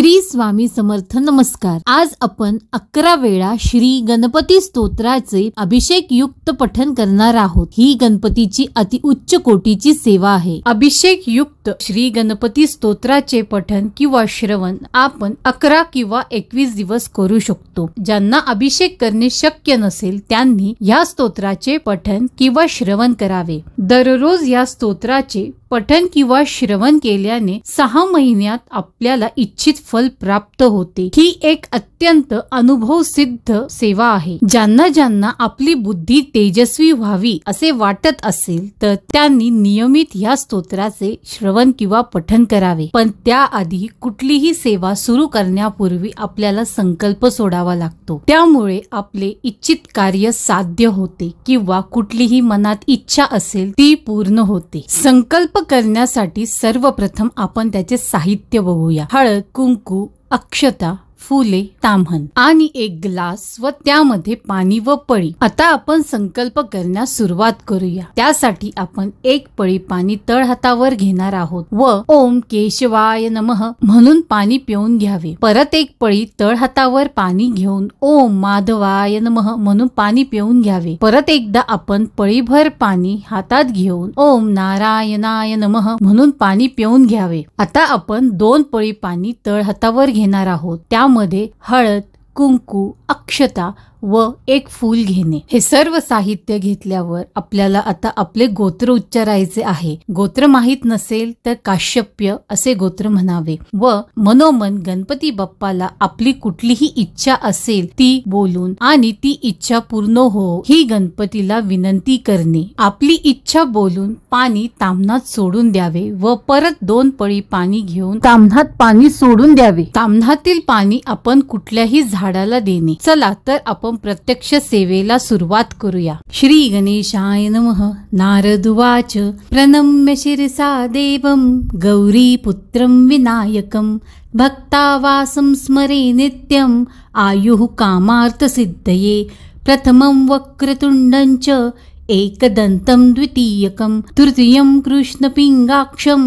श्री स्वामी समर्थ नमस्कार। आज आपण 11 वेळा श्री गणपती स्तोत्राचे अभिषेक युक्त पठण करणार आहोत। ही गणपतीची अति उच्च कोटीची सेवा आहे। अभिषेक युक्त श्री गणपती स्तोत्राचे पठण किंवा श्रवण आपण 11 किंवा 21 दिवस करू शकतो। ज्यांना अभिषेक करणे शक्य नसेल त्यांनी या स्तोत्राचे पठण किंवा श्रवण करावे। दररोज या स्तोत्राचे पठण किंवा श्रवण केल्याने 6 महिन्यात आपल्याला इच्छित फल प्राप्त होते। ही एक अत्यंत अनुभव सिद्ध सेवा आहे। ज्यांना आपली बुद्धी तेजस्वी व्हावी असे वाटत असेल तर त्यांनी नियमित या स्तोत्राचे श्रवण किंवा पठण करावे। पण त्याआधी कुठलीही सेवा सुरू करण्यापूर्वी आपल्याला संकल्प सोडावा लागतो। त्यामुळे आपले इच्छित कार्य साध्य होते किंवा कुठलीही मनात इच्छा असेल ती पूर्ण होते। संकल्प करण्यासाठी सर्वप्रथम आपण त्याचे साहित्य बघूया। हळद, कुंकू, अक्षता, फुले, ताम्हण आणि एक ग्लास व त्यामध्ये पाणी व पळी। आता आपण संकल्प करण्यास सुरुवात करूया। त्यासाठी आपण एक पळी पाणी तळहातावर घेणार आहोत व ओम केशवाय नमः म्हणून पाणी पिऊन घ्यावे। परत एक पळी तळहातावर पाणी घेऊन ओम माधवाय नमः म्हणून पाणी पिऊन घ्यावे। परत एकदा आपण पळीभर पाणी हातात घेऊन ओम नारायणाय नमः म्हणून पाणी पिऊन घ्यावे। आता आपण 2 पळी पाणी तळहातावर घेणार आहोत। त्यामध्ये हळद, कुंकू, अक्षता व एक फूल घेणे। हे सर्व साहित्य घेतल्यावर आपल्याला आता आपले गोत्र उच्चारायचे आहे। गोत्र माहित नसेल तर काश्यप्य असे गोत्र म्हणावे व मनोमन गणपती बाप्पाला आपली कुठलीही इच्छा असेल ती बोलून आणि ती इच्छा पूर्ण हो ही गणपतीला विनंती करणे। आपली इच्छा बोलून पाणी ताम्हणात सोडून द्यावे व परत 2 पळी पाणी घेऊन ताम्हणात पाणी सोडून द्यावे। ताम्हणातील पाणी आपण कुठल्याही झाडाला देणे। चला तर आपण प्रत्यक्ष सेवेला सुरुवात करूया। श्री गणेशाय नमः। नारदुवाच प्रणम्य शिरसा देवं गौरीपुत्रं विनायकं भक्तावासं स्मरे नित्यं आयुः कामार्थसिद्धये प्रथमं वक्रतुण्डं च एकदन्तं द्वितीयकं तृतीयं कृष्णपिङ्गाक्षं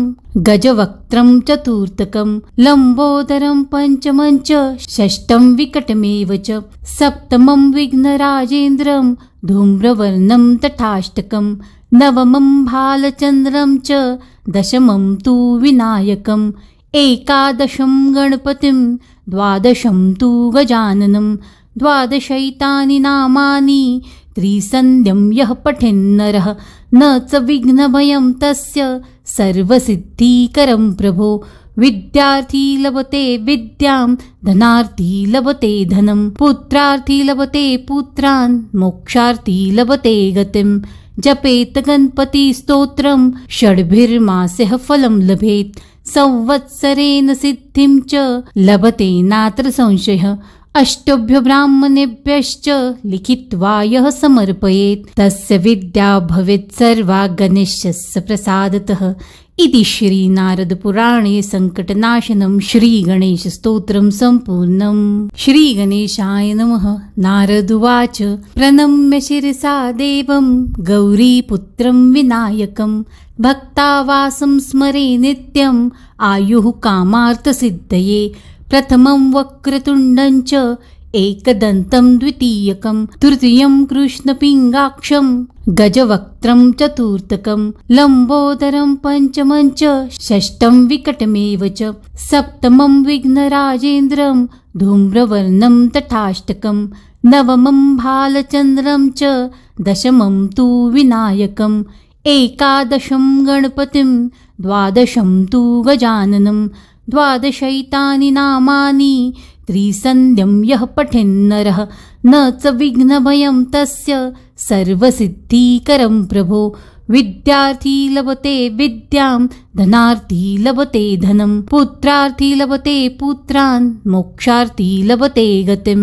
गजवक्त्रं चतुर्थकं लंबोदरं पंचमं च षष्ठं विकटमेव च सप्तमं विघ्नराजेन्द्रं धूम्रवर्णं तथाष्टकं नवमं भालचन्द्रं च दशमं तु विनायकं एकादशं गणपतिं द्वादशं तु गजाननं द्वादशैतानि नामानि त्रिसन्ध्यं यः पठेन्नरः न च विघ्नभयं तस्य सर्वसिद्धिकरं प्रभो विद्यार्थी लभते विद्यां धनार्थी लभते धनं पुत्रार्थी लभते पुत्रान् मोक्षार्थी लभते गतिं जपेत गणपति स्तोत्रं षड्भिर्मासः फलं लभेत् संवत्सरेण सिद्धिं च लभते नात्र संशयः अष्टभ्य ब्राह्मणेभ्यश्च लिखित्वा यः समर्पयेत् तस्य विद्या भवेत् सर्वा गणेशस्य प्रसादतः। इति श्री नारद पुराणे संकटनाशनं श्री गणेश स्तोत्रं संपूर्णम्। श्री गणेशाय नमः। नारदुवाच प्रणम्य शिरसा देवं गौरीपुत्रं विनायकं भक्तावासं स्मरे नित्यं आयुः कामार्थसिद्धये प्रथमं वक्रतुण्डं च एकदन्तं द्वितीयकं तृतीयं कृष्णपिङ्गाक्षं गजवक्त्रं चतुर्थकं लंबोदरं पंचमं च षष्ठं विकटमेव च सप्तमं विघ्नराजेन्द्रं धूम्रवर्णं तथाष्टकं नवमं भालचन्द्रं च दशमं तु विनायकं एकादशं गणपतिं द्वादशं तु गजाननं द्वादशैतानि नामानि त्रिसन्ध्यं यः पठेन्नरः न च विघ्नभयं तस्य सर्वसिद्धिकरं प्रभो विद्यार्थी लभते विद्यां धनार्थी लभते धनं पुत्रार्थी लभते पुत्रान् मोक्षार्थी लभते गतिं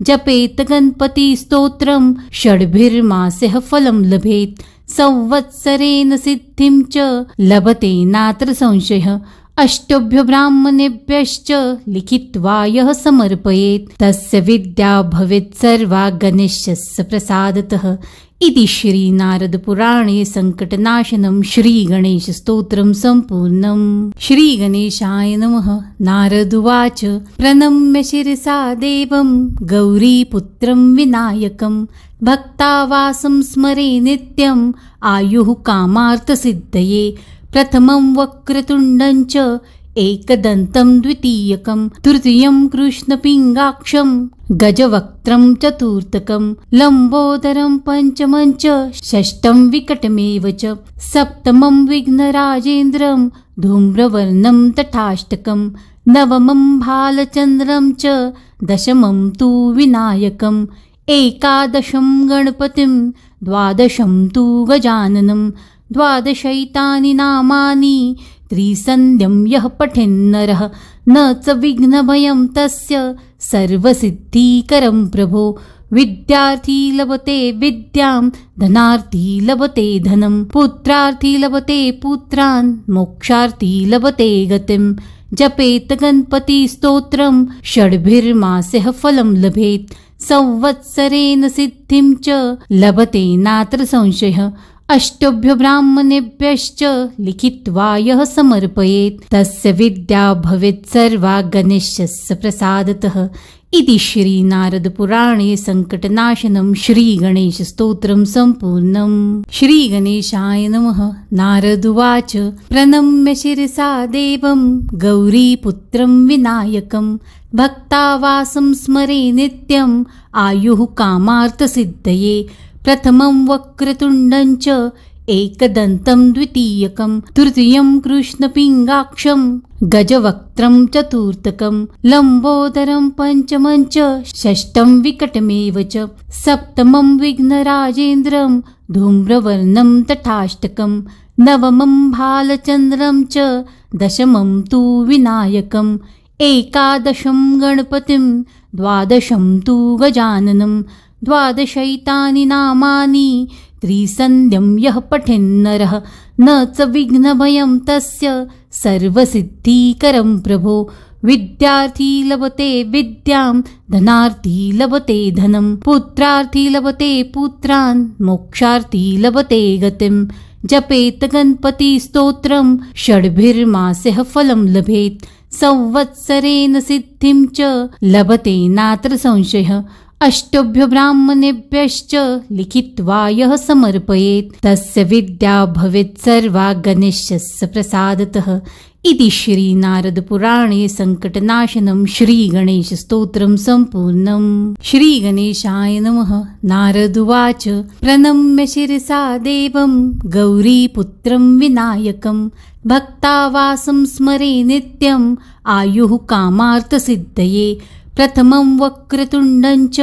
जपेत गणपति स्तोत्रं षड्भिर्मासः फलं लभेत् संवत्सरेण सिद्धिं च लभते नात्र संशयः अष्टभ्य ब्राह्मणेभ्यश्च लिखित्वा यः समर्पयेत् तस्य विद्या भवेत् सर्वा गणेशस्य प्रसादतः। इति श्री नारद पुराणे संकटनाशनं श्री गणेश स्तोत्रं संपूर्णम्। श्री गणेशाय नमः। नारद उवाच प्रणम्य शिरसा देवं गौरीपुत्रं विनायकं भक्तावासं स्मरे नित्यम् आयुः कामार्थसिद्धये। प्रथमं वक्रतुण्डं च एकदन्तं द्वितीयकं तृतीयं कृष्णपिङ्गाक्षं गजवक्त्रं चतुर्थकं लम्बोदरं पंचमं च षष्ठं विकटमेव च सप्तमं विघ्नराजेन्द्रं धूम्रवर्णं तथाष्टकं नवमं भालचन्द्रं च दशमं तु विनायकम् एकादशं गणपतिं द्वादशं तु गजाननं द्वादशैतानि नामानि त्रिसन्ध्यं यः पठेन्नरः न च विघ्नभयं तस्य सर्वसिद्धिकरं प्रभो। विद्यार्थी लभते विद्यां धनार्थी लभते धनं पुत्रार्थी लभते पुत्रान् मोक्षार्थी लभते गतिं। जपेत गणपति स्तोत्रं षड्भिर्मासः फलं लभेत् संवत्सरेण सिद्धिं च लभते नात्र संशयः। अष्टभ्य ब्राह्मणेभ्यश्च लिखित्वा यः समर्पयेत् तस्य विद्या भवेत् सर्वा गणेशस्य प्रसादतः। इति श्री नारद पुराणे संकटनाशनं श्री गणेश स्तोत्रं संपूर्णम्। श्री गणेशाय नमः। नारद उवाच प्रणम्य शिरसा देवं गौरीपुत्रं विनायकं भक्तावासं स्मरे नित्यम् आयुः कामार्थसिद्धये। प्रथमं वक्रतुण्डं च एकदन्तं द्वितीयकं तृतीयं कृष्णपिङ्गाक्षं गजवक्त्रं चतुर्थकं लम्बोदरं पंचमं च षष्ठं विकटमेव च सप्तमं विघ्नराजेन्द्रं धूम्रवर्णं तथाष्टकं नवमं भालचन्द्रं च दशमं तु विनायकम् एकादशं गणपतिं द्वादशं तु गजाननं द्वादशैतानि नामानि त्रिसन्ध्यं यः पठेन्नरः न च विघ्नभयं तस्य सर्वसिद्धिकरं प्रभो। विद्यार्थी लभते विद्यां धनार्थी लभते धनं पुत्रार्थी लभते पुत्रान् मोक्षार्थी लभते गतिं। जपेत गणपति स्तोत्रं षड्भिर्मासः फलं लभेत् संवत्सरेण सिद्धिं च लभते नात्र संशयः। अष्टभ्य ब्राह्मणेभ्यश्च लिखित्वा यः समर्पयेत् तस्य विद्या भवेत् सर्वा गणेशस्य प्रसादतः। इति श्री नारद पुराणे संकटनाशनं श्री गणेश स्तोत्रं संपूर्णम्। श्री गणेशाय नमः। नारद उवाच प्रणम्य शिरसा देवं गौरीपुत्रं विनायकं भक्तावासं स्मरे नित्यम् आयुः कामार्थसिद्धये। प्रथमं वक्रतुण्डं च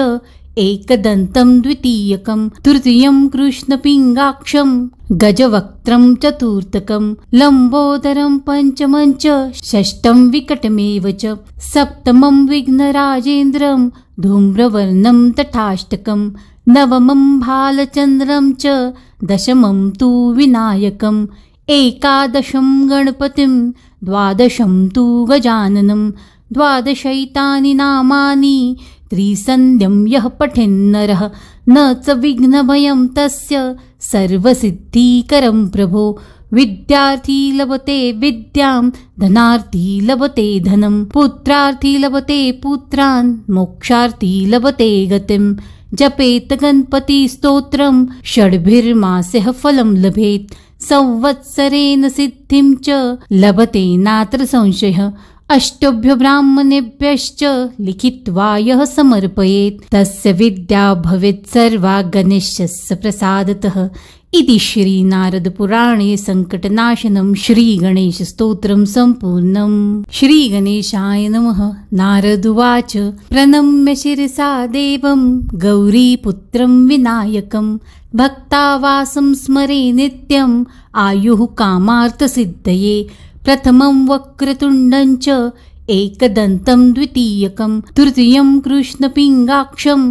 एकदन्तं द्वितीयकं तृतीयं कृष्णपिङ्गाक्षं गजवक्त्रं चतुर्थकं लम्बोदरं पंचमं च षष्ठं विकटमेव च सप्तमं विघ्नराजेन्द्रं धूम्रवर्णं तथाष्टकं नवमं भालचन्द्रं च दशमं तु विनायकम् एकादशं गणपतिं द्वादशं तु गजाननं द्वादशैतानि नामानि त्रिसन्ध्यं यः पठेन्नरः न च विघ्नभयं तस्य सर्वसिद्धिकरं प्रभो। विद्यार्थी लभते विद्यां धनार्थी लभते धनं पुत्रार्थी लभते पुत्रान् मोक्षार्थी लभते गतिं। जपेत गणपति स्तोत्रं षड्भिर्मासः फलं लभेत् संवत्सरेण सिद्धिं च लभते नात्र संशयः। अष्टभ्य ब्राह्मणेभ्यश्च लिखित्वा यः समर्पयेत् तस्य विद्या भवेत् सर्वा गणेशस्य प्रसादतः। इति श्री नारद पुराणे संकटनाशनं श्री गणेश स्तोत्रं संपूर्णम्। श्री गणेशाय नमः। नारद उवाच प्रणम्य शिरसा देवं गौरीपुत्रं विनायकं भक्तावासं स्मरे नित्यम् आयुः कामार्थसिद्धये। प्रथमं वक्रतुण्डं च एकदन्तं द्वितीयकं तृतीयं कृष्णपिङ्गाक्षं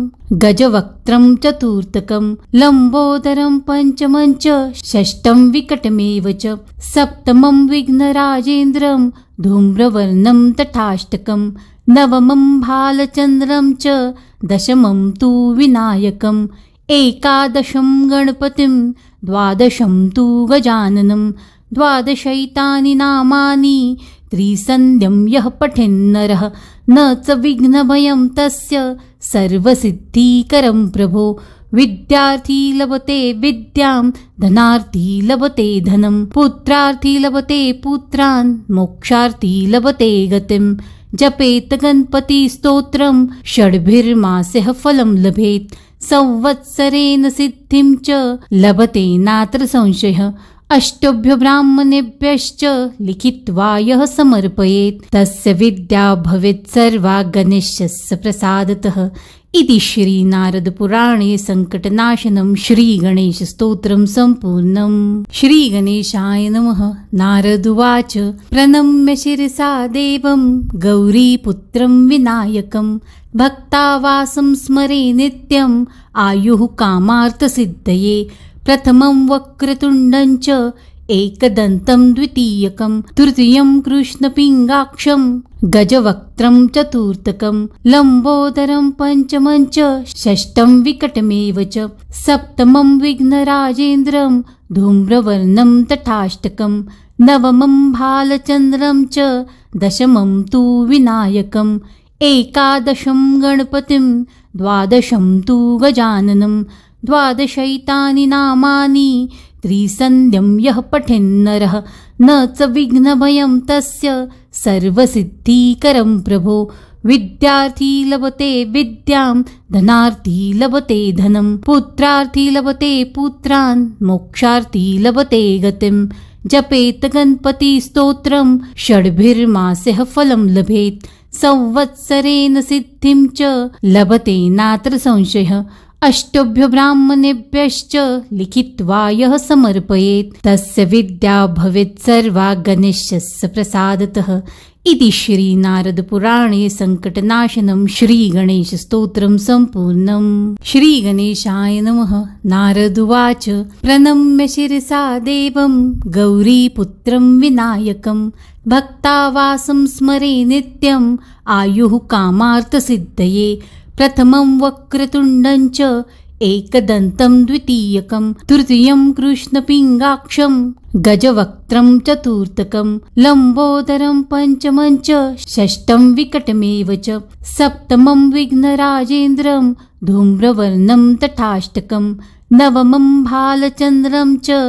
गजवक्त्रं चतुर्थकं लम्बोदरं पञ्चमं च षष्ठं विकटमेव च सप्तमं विघ्नराजेन्द्रं धूम्रवर्णं तथाष्टकं नवमं भालचन्द्रं च दशमं तु विनायकम् एकादशं गणपतिं द्वादशं तु गजाननं द्वादशैतानि नामानि त्रिसन्ध्यं यः पठेन्नरः न च विघ्नभयं तस्य सर्वसिद्धिकरं प्रभो विद्यार्थी लभते विद्यां धनार्थी लभते धनं पुत्रार्थी लभते पुत्रान् मोक्षार्थी लभते गतिं जपेत गणपति स्तोत्रं षड्भिर्मासः फलं लभेत् संवत्सरेण सिद्धिं च लभते नात्र संशयः अष्टभ्य ब्राह्मणेभ्यश्च लिखित्वा यः समर्पयेत् तस्य विद्या भवेत् सर्वा गणेशस्य प्रसादतः इति श्री नारद पुराणे संकटनाशनं श्री गणेश स्तोत्रं सम्पूर्णम्। श्री गणेशाय नमः। नारद उवाच प्रणम्य शिरसा देवं गौरीपुत्रं विनायकं भक्तावासं स्मरे नित्यं आयुः कामार्थसिद्धये प्रथमं वक्रतुण्डं च एकदन्तं द्वितीयकं तृतीयं कृष्णपिङ्गाक्षं गजवक्त्रं चतुर्थकं लम्बोदरं पञ्चमं च षष्ठं विकटमेव च सप्तमं विघ्नराजेन्द्रं धूम्रवर्णं तथाष्टकं नवमं भालचन्द्रं च दशमं तु विनायकम् एकादशं गणपतिं द्वादशं तु गजाननं द्वादशैतानि नामानि त्रिसन्ध्यं यः पठेन्नरः न च विघ्नभयं तस्य सर्वसिद्धिकरं प्रभो विद्यार्थी लभते विद्यां धनार्थी लभते धनं पुत्रार्थी लभते पुत्रान् मोक्षार्थी लभते गतिं जपेत गणपति स्तोत्रं षड्भिर्मासः फलं लभेत् संवत्सरेण सिद्धिं च लभते नात्र संशयः अष्टभ्य ब्राह्मणेभ्यश्च लिखित्वा यः समर्पयेत् तस्य विद्या भवेत् सर्वा गणेशस्य प्रसादतः इति श्री नारद पुराणे संकटनाशनं श्री गणेश स्तोत्रं सम्पूर्णम्। श्री गणेशाय नमः। नारद उवाच प्रणम्य शिरसा देवं गौरीपुत्रं विनायकं भक्तावासं स्मरे नित्यं आयुः कामार्थसिद्धये प्रथमं वक्रतुण्डं च एकदन्तं द्वितीयकं तृतीयं कृष्णपिङ्गाक्षं गजवक्त्रं चतुर्थकं लम्बोदरं पञ्चमं च षष्ठं विकटमेव च सप्तमं विघ्नराजेन्द्रं धूम्रवर्णं तथाष्टकं नवमं भालचन्द्रं च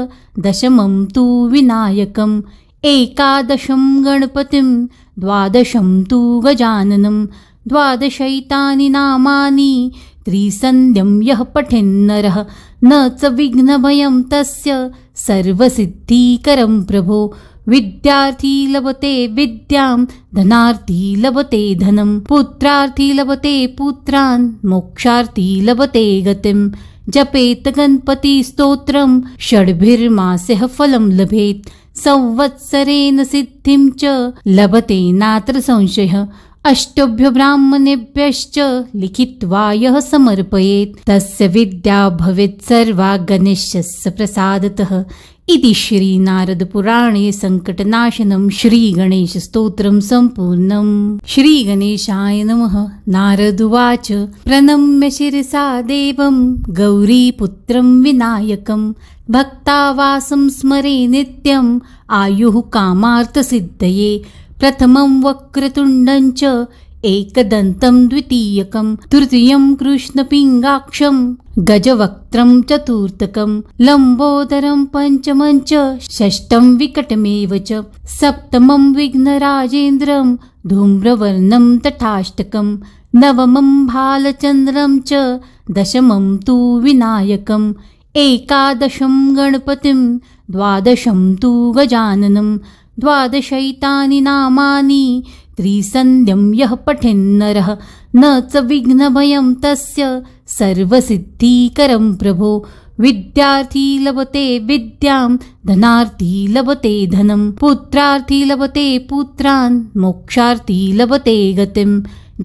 दशमं तु विनायकम् एकादशं गणपतिं द्वादशं तु गजाननं द्वादशैतानि नामानि त्रिसन्ध्यं यः पठेन्नरः न च विघ्नभयं तस्य सर्वसिद्धिकरं प्रभो विद्यार्थी लभते विद्यां धनार्थी लभते धनं पुत्रार्थी लभते पुत्रान् मोक्षार्थी लभते गतिं जपेत गणपति स्तोत्रं षड्भिर्मासः फलं लभेत् संवत्सरेण सिद्धिं च लभते नात्र संशयः अष्टभ्य ब्राह्मणेभ्यश्च लिखित्वा यः समर्पयेत् तस्य विद्या भवेत् सर्वा गणेशस्य प्रसादतः इति श्री नारद पुराणे संकटनाशनं श्री गणेश स्तोत्रं सम्पूर्णम्। श्री गणेशाय नमः। नारद उवाच प्रणम्य शिरसा देवं गौरीपुत्रं विनायकं भक्तावासं स्मरे नित्यं आयुः कामार्थसिद्धये प्रथमं वक्रतुण्डं च एकदन्तं द्वितीयकं तृतीयं कृष्णपिङ्गाक्षं गजवक्त्रं चतुर्थकं लम्बोदरं पञ्चमं च षष्ठं विकटमेव च सप्तमं विघ्नराजेन्द्रं धूम्रवर्णं तथाष्टकं नवमं भालचन्द्रं च दशमं तु विनायकम् एकादशं गणपतिं द्वादशं तु गजाननं द्वादशैतानि नामानि त्रिसन्ध्यं यः पठेन्नरः न च विघ्नभयं तस्य सर्वसिद्धिकरं प्रभो विद्यार्थी लभते विद्यां धनार्थी लभते धनं पुत्रार्थी लभते पुत्रान् मोक्षार्थी लभते गतिं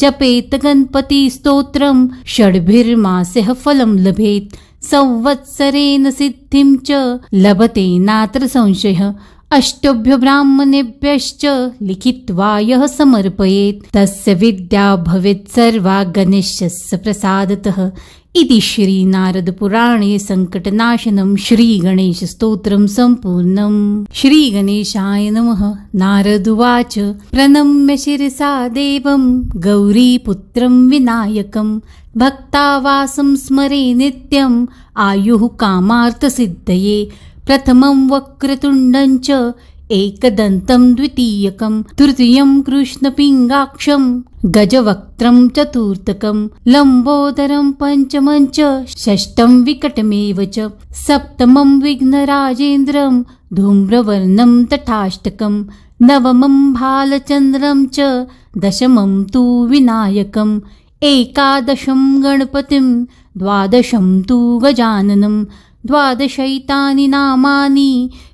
जपेत गणपति स्तोत्रं षड्भिर्मासः फलं लभेत संवत्सरेण सिद्धिं च लभते नात्र संशयः अष्टभ्य ब्राह्मणेभ्यश्च लिखित्वा यः समर्पयेत् तस्य विद्या भवेत् सर्वा गणेशस्य प्रसादतः इति श्री नारद पुराणे संकटनाशनं श्री गणेश स्तोत्रं सम्पूर्णम्। श्री गणेशाय नमः। नारद उवाच प्रणम्य शिरसा देवं गौरीपुत्रं विनायकं भक्तावासं स्मरे नित्यम् आयुः कामार्थसिद्धये प्रथमं वक्रतुण्डं च एकदन्तं द्वितीयकं तृतीयं कृष्णपिङ्गाक्षं गजवक्त्रं चतुर्थकं लम्बोदरं पञ्चमं च षष्ठं विकटमेव च सप्तमं विघ्नराजेन्द्रं धूम्रवर्णं तथाष्टकं नवमं भालचन्द्रं च दशमं तु विनायकम् एकादशं गणपतिं द्वादशं तु गजाननं द्वादशैतानि नामानि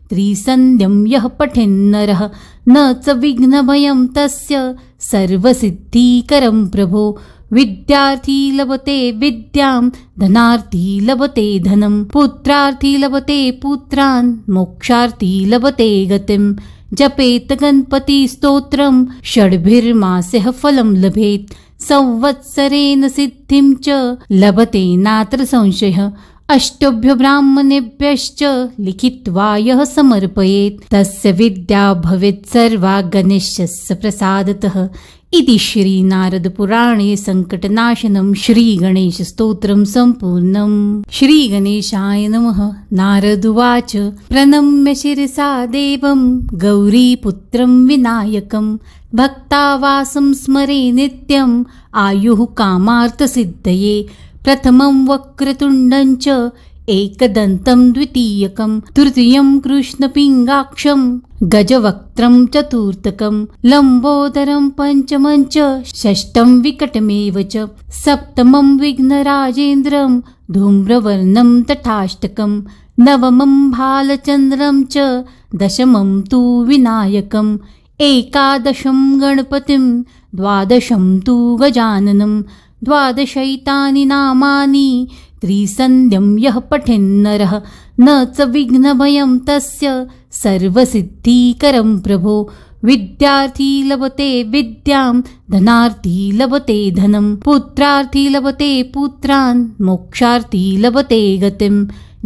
त्रिसन्ध्यं यः पठेन्नरः न च विघ्नभयं तस्य सर्वसिद्धिकरं प्रभो विद्यार्थी लभते विद्यां धनार्थी लभते धनं पुत्रार्थी लभते पुत्रान् मोक्षार्थी लभते गतिं जपेत गणपति स्तोत्रं षड्भिर्मासः फलं लभेत संवत्सरेण सिद्धिं च लभते नात्र संशयः अष्टभ्य ब्राह्मणेभ्यश्च लिखित्वा यः समर्पयेत् तस्य विद्या भवेत् सर्वा गणेशस्य प्रसादतः इति श्री नारद पुराणे संकटनाशनं श्री गणेश स्तोत्रं सम्पूर्णम्। श्री गणेशाय नमः। नारद उवाच प्रणम्य शिरसा देवं गौरीपुत्रं विनायकं भक्तावासं स्मरे नित्यम् आयुः कामार्थसिद्धये प्रथमं वक्रतुण्डं च एकदन्तं द्वितीयकं तृतीयं कृष्णपिङ्गाक्षं गजवक्त्रं चतुर्थकं लम्बोदरं पञ्चमं च षष्ठं विकटमेव च सप्तमं विघ्नराजेन्द्रं धूम्रवर्णं तथाष्टकं नवमं भालचन्द्रं च दशमं तु विनायकम् एकादशं गणपतिं द्वादशं तु गजाननं द्वादशैतानि नामानि त्रिसन्ध्यं यः पठेन्नरः न च विघ्नभयं तस्य सर्वसिद्धिकरं प्रभो विद्यार्थी लभते विद्यां धनार्थी लभते धनं पुत्रार्थी लभते पुत्रान् मोक्षार्थी लभते गतिं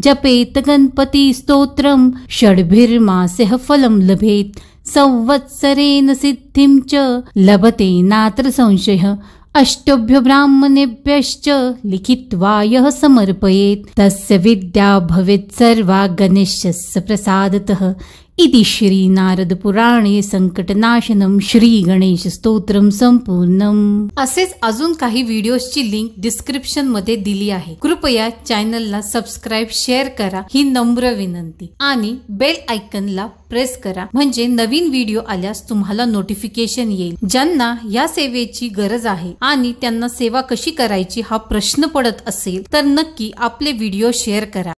जपेत गणपति स्तोत्रं षड्भिर्मासः फलं लभेत संवत्सरेण सिद्धिं च लभते नात्र संशयः अष्टभ्य ब्राह्मणेभ्यश्च लिखित्वा यः समर्पयेत् तस्य विद्या भवेत् सर्वा गणेशस्य प्रसादतः इति श्री नारद पुराणे संकटनाशनं श्री गणेश स्तोत्रम संपूर्णम। असेच अजून काही व्हिडिओजची लिंक डिस्क्रिप्शन मध्ये दिली आहे। कृपया चॅनलला सबस्क्राइब शेअर करा ही नम्र विनंती आणि बेल आयकॉनला प्रेस करा म्हणजे नवीन व्हिडिओ आल्यास तुम्हाला नोटिफिकेशन येईल। ज्यांना या सेवेची गरज आहे आणि त्यांना सेवा कशी करायची हा प्रश्न पडत असेल तर नक्की आपले व्हिडिओ शेअर करा।